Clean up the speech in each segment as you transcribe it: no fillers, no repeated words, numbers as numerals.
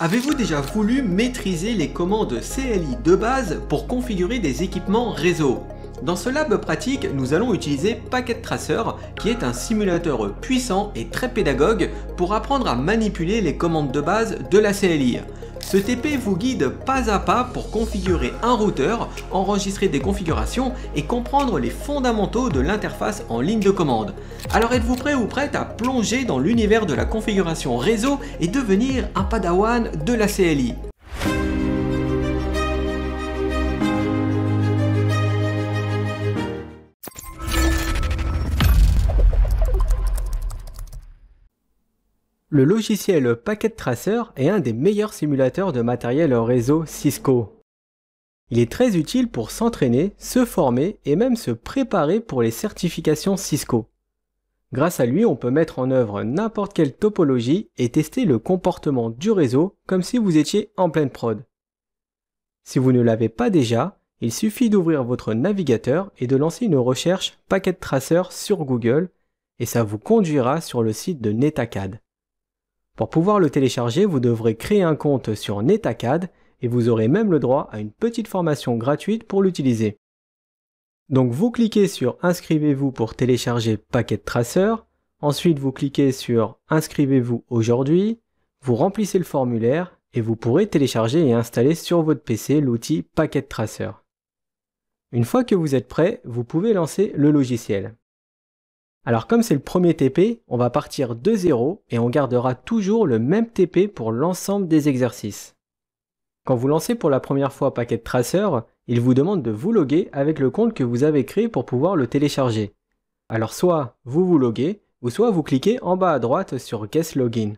Avez-vous déjà voulu maîtriser les commandes CLI de base pour configurer des équipements réseau? Dans ce lab pratique, nous allons utiliser Packet Tracer, qui est un simulateur puissant et très pédagogue pour apprendre à manipuler les commandes de base de la CLI. Ce TP vous guide pas à pas pour configurer un routeur, enregistrer des configurations et comprendre les fondamentaux de l'interface en ligne de commande. Alors êtes-vous prêt ou prête à plonger dans l'univers de la configuration réseau et devenir un padawan de la CLI? Le logiciel Packet Tracer est un des meilleurs simulateurs de matériel réseau Cisco. Il est très utile pour s'entraîner, se former et même se préparer pour les certifications Cisco. Grâce à lui, on peut mettre en œuvre n'importe quelle topologie et tester le comportement du réseau comme si vous étiez en pleine prod. Si vous ne l'avez pas déjà, il suffit d'ouvrir votre navigateur et de lancer une recherche Packet Tracer sur Google et ça vous conduira sur le site de Netacad. Pour pouvoir le télécharger, vous devrez créer un compte sur Netacad et vous aurez même le droit à une petite formation gratuite pour l'utiliser. Donc vous cliquez sur Inscrivez-vous pour télécharger Packet Tracer, ensuite vous cliquez sur Inscrivez-vous aujourd'hui, vous remplissez le formulaire et vous pourrez télécharger et installer sur votre PC l'outil Packet Tracer. Une fois que vous êtes prêt, vous pouvez lancer le logiciel. Alors comme c'est le premier TP, on va partir de 0 et on gardera toujours le même TP pour l'ensemble des exercices. Quand vous lancez pour la première fois Packet Tracer, il vous demande de vous loguer avec le compte que vous avez créé pour pouvoir le télécharger. Alors soit vous vous loguez, ou soit vous cliquez en bas à droite sur Guest Login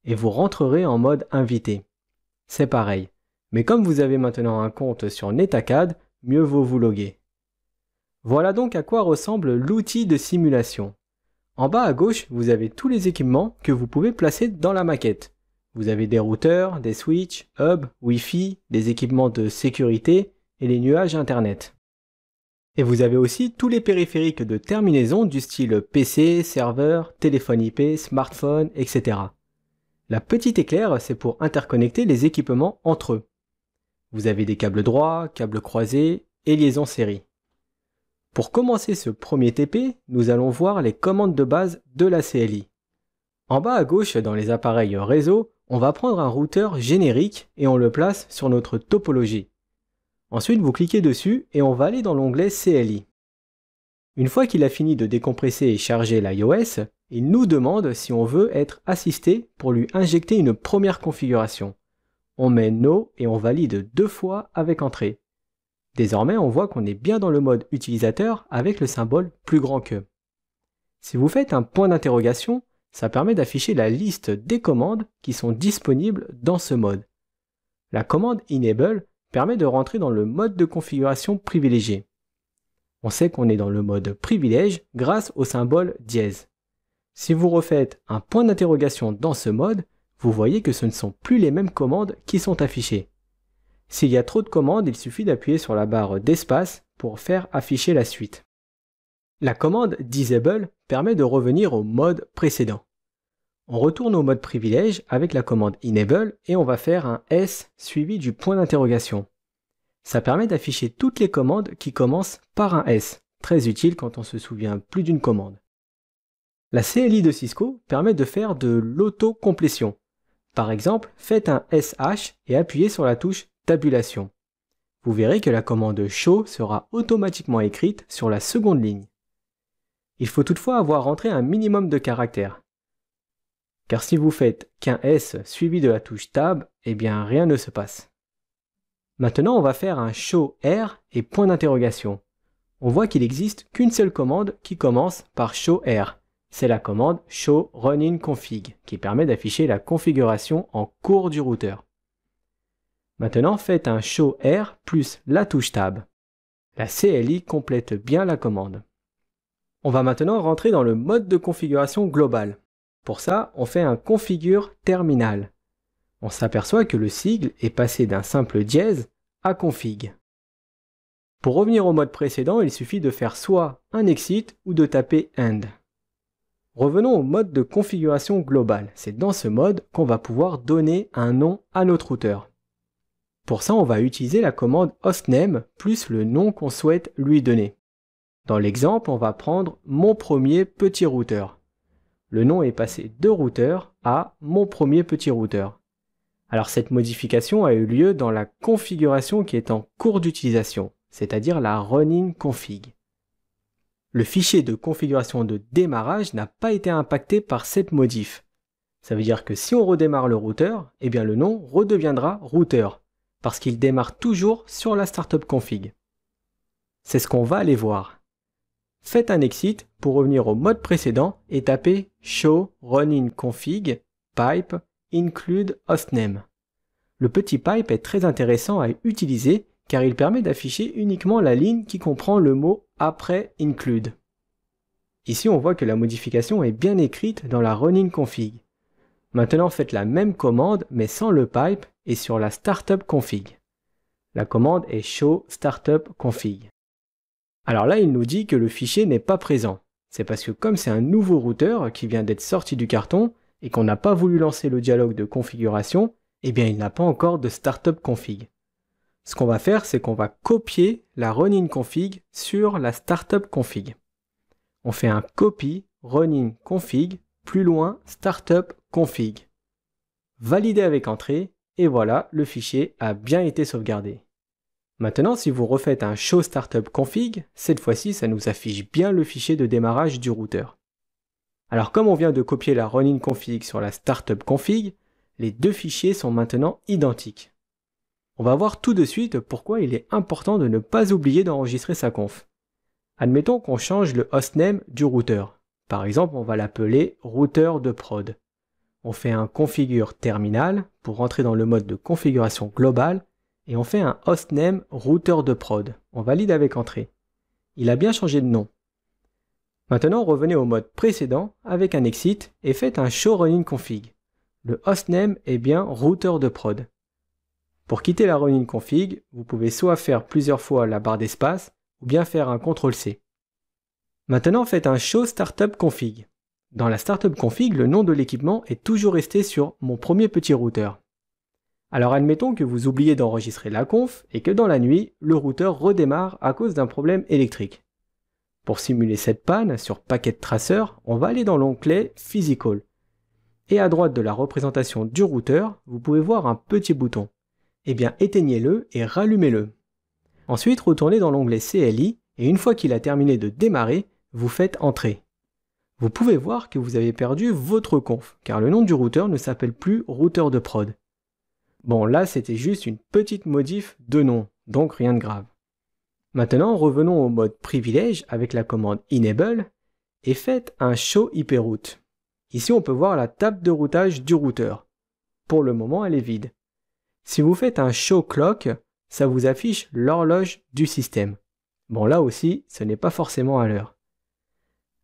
et vous rentrerez en mode invité. C'est pareil, mais comme vous avez maintenant un compte sur Netacad, mieux vaut vous loguer. Voilà donc à quoi ressemble l'outil de simulation. En bas à gauche, vous avez tous les équipements que vous pouvez placer dans la maquette. Vous avez des routeurs, des switches, hubs, Wi-Fi, des équipements de sécurité et les nuages Internet. Et vous avez aussi tous les périphériques de terminaison du style PC, serveur, téléphone IP, smartphone, etc. La petite éclair, c'est pour interconnecter les équipements entre eux. Vous avez des câbles droits, câbles croisés et liaisons série. Pour commencer ce premier TP, nous allons voir les commandes de base de la CLI. En bas à gauche, dans les appareils réseau, on va prendre un routeur générique et on le place sur notre topologie. Ensuite, vous cliquez dessus et on va aller dans l'onglet CLI. Une fois qu'il a fini de décompresser et charger l'iOS, il nous demande si on veut être assisté pour lui injecter une première configuration. On met No et on valide 2 fois avec Entrée. Désormais, on voit qu'on est bien dans le mode utilisateur avec le symbole plus grand que. Si vous faites un point d'interrogation, ça permet d'afficher la liste des commandes qui sont disponibles dans ce mode. La commande Enable permet de rentrer dans le mode de configuration privilégié. On sait qu'on est dans le mode privilège grâce au symbole dièse. Si vous refaites un point d'interrogation dans ce mode, vous voyez que ce ne sont plus les mêmes commandes qui sont affichées. S'il y a trop de commandes, il suffit d'appuyer sur la barre d'espace pour faire afficher la suite. La commande Disable permet de revenir au mode précédent. On retourne au mode privilège avec la commande Enable et on va faire un S suivi du point d'interrogation. Ça permet d'afficher toutes les commandes qui commencent par un S, très utile quand on se souvient plus d'une commande. La CLI de Cisco permet de faire de l'auto-complétion. Par exemple, faites un SH et appuyez sur la touche Tabulation. Vous verrez que la commande Show sera automatiquement écrite sur la seconde ligne. Il faut toutefois avoir rentré un minimum de caractères. Car si vous faites qu'un S suivi de la touche Tab, eh bien rien ne se passe. Maintenant, on va faire un Show R et point d'interrogation. On voit qu'il n'existe qu'une seule commande qui commence par Show R. C'est la commande Show Running Config qui permet d'afficher la configuration en cours du routeur. Maintenant, faites un Show R plus la touche Tab. La CLI complète bien la commande. On va maintenant rentrer dans le mode de configuration global. Pour ça, on fait un Configure Terminal. On s'aperçoit que le sigle est passé d'un simple dièse à config. Pour revenir au mode précédent, il suffit de faire soit un exit ou de taper End. Revenons au mode de configuration globale. C'est dans ce mode qu'on va pouvoir donner un nom à notre routeur. Pour ça, on va utiliser la commande hostname plus le nom qu'on souhaite lui donner. Dans l'exemple, on va prendre mon premier petit routeur. Le nom est passé de routeur à mon premier petit routeur. Alors cette modification a eu lieu dans la configuration qui est en cours d'utilisation, c'est-à-dire la running config. Le fichier de configuration de démarrage n'a pas été impacté par cette modif. Ça veut dire que si on redémarre le routeur, eh bien le nom redeviendra routeur, parce qu'il démarre toujours sur la startup config. C'est ce qu'on va aller voir. Faites un exit pour revenir au mode précédent et tapez show running config pipe include hostname. Le petit pipe est très intéressant à utiliser car il permet d'afficher uniquement la ligne qui comprend le mot après include. Ici on voit que la modification est bien écrite dans la running config. Maintenant faites la même commande mais sans le pipe et sur la startup config. La commande est show startup config. Alors là, il nous dit que le fichier n'est pas présent. C'est parce que comme c'est un nouveau routeur qui vient d'être sorti du carton et qu'on n'a pas voulu lancer le dialogue de configuration, eh bien il n'a pas encore de startup config. Ce qu'on va faire, c'est qu'on va copier la running config sur la startup config. On fait un copy running config, plus loin startup config. Validé avec entrée, et voilà, le fichier a bien été sauvegardé. Maintenant, si vous refaites un show startup config, cette fois-ci, ça nous affiche bien le fichier de démarrage du routeur. Alors comme on vient de copier la running config sur la startup config, les deux fichiers sont maintenant identiques. On va voir tout de suite pourquoi il est important de ne pas oublier d'enregistrer sa conf. Admettons qu'on change le hostname du routeur. Par exemple, on va l'appeler routeur de prod. On fait un configure terminal pour rentrer dans le mode de configuration globale et on fait un hostname routeur de prod. On valide avec entrée. Il a bien changé de nom. Maintenant, revenez au mode précédent avec un exit et faites un show running config. Le hostname est bien routeur de prod. Pour quitter la running config, vous pouvez soit faire plusieurs fois la barre d'espace ou bien faire un CTRL-C. Maintenant, faites un show startup config. Dans la startup config, le nom de l'équipement est toujours resté sur mon premier petit routeur. Alors admettons que vous oubliez d'enregistrer la conf et que dans la nuit, le routeur redémarre à cause d'un problème électrique. Pour simuler cette panne sur Packet Tracer, on va aller dans l'onglet Physical. Et à droite de la représentation du routeur, vous pouvez voir un petit bouton. Eh bien éteignez-le et rallumez-le. Ensuite, retournez dans l'onglet CLI et une fois qu'il a terminé de démarrer, vous faites Entrer. Vous pouvez voir que vous avez perdu votre conf car le nom du routeur ne s'appelle plus routeur de prod. Bon, là, c'était juste une petite modif de nom, donc rien de grave. Maintenant, revenons au mode privilège avec la commande enable et faites un show IP route. Ici, on peut voir la table de routage du routeur. Pour le moment, elle est vide. Si vous faites un show clock, ça vous affiche l'horloge du système. Bon, là aussi, ce n'est pas forcément à l'heure.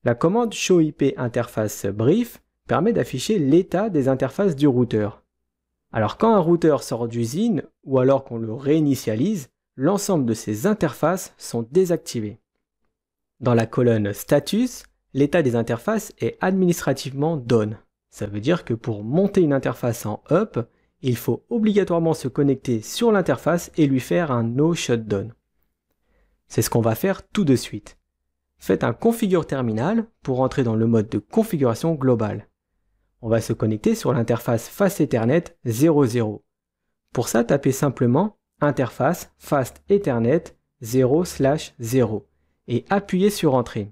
La commande show IP interface brief permet d'afficher l'état des interfaces du routeur. Alors quand un routeur sort d'usine ou alors qu'on le réinitialise, l'ensemble de ces interfaces sont désactivées. Dans la colonne Status, l'état des interfaces est administrativement down. Ça veut dire que pour monter une interface en up, il faut obligatoirement se connecter sur l'interface et lui faire un no shutdown. C'est ce qu'on va faire tout de suite. Faites un configure terminal pour entrer dans le mode de configuration globale. On va se connecter sur l'interface Fast Ethernet 00. Pour ça, tapez simplement interface Fast Ethernet 0/0 et appuyez sur Entrée.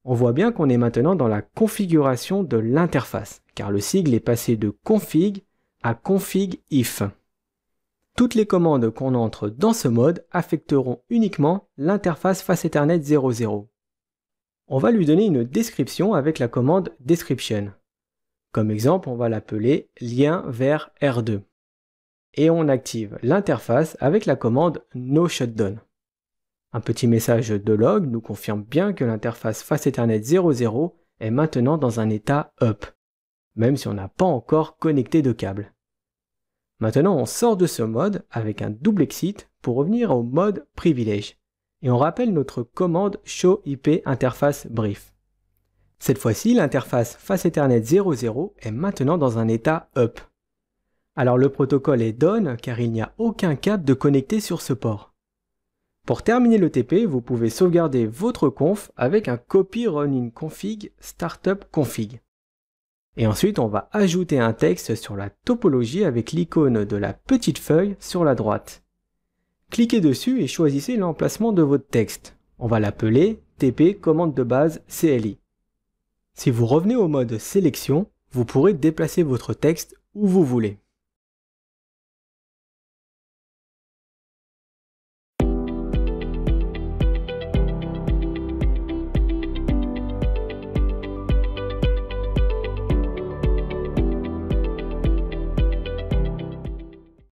On voit bien qu'on est maintenant dans la configuration de l'interface, car le sigle est passé de config à config if. Toutes les commandes qu'on entre dans ce mode affecteront uniquement l'interface Fast Ethernet 00. On va lui donner une description avec la commande description. Comme exemple, on va l'appeler lien vers R2. Et on active l'interface avec la commande no shutdown. Un petit message de log nous confirme bien que l'interface Fast Ethernet 00 est maintenant dans un état up, même si on n'a pas encore connecté de câble. Maintenant, on sort de ce mode avec un double exit pour revenir au mode privilège. Et on rappelle notre commande show IP interface brief. Cette fois-ci, l'interface Face Ethernet 00 est maintenant dans un état up. Alors le protocole est down car il n'y a aucun câble de connecté sur ce port. Pour terminer le TP, vous pouvez sauvegarder votre conf avec un copy running config startup config. Et ensuite, on va ajouter un texte sur la topologie avec l'icône de la petite feuille sur la droite. Cliquez dessus et choisissez l'emplacement de votre texte. On va l'appeler TP commande de base CLI. Si vous revenez au mode sélection, vous pourrez déplacer votre texte où vous voulez.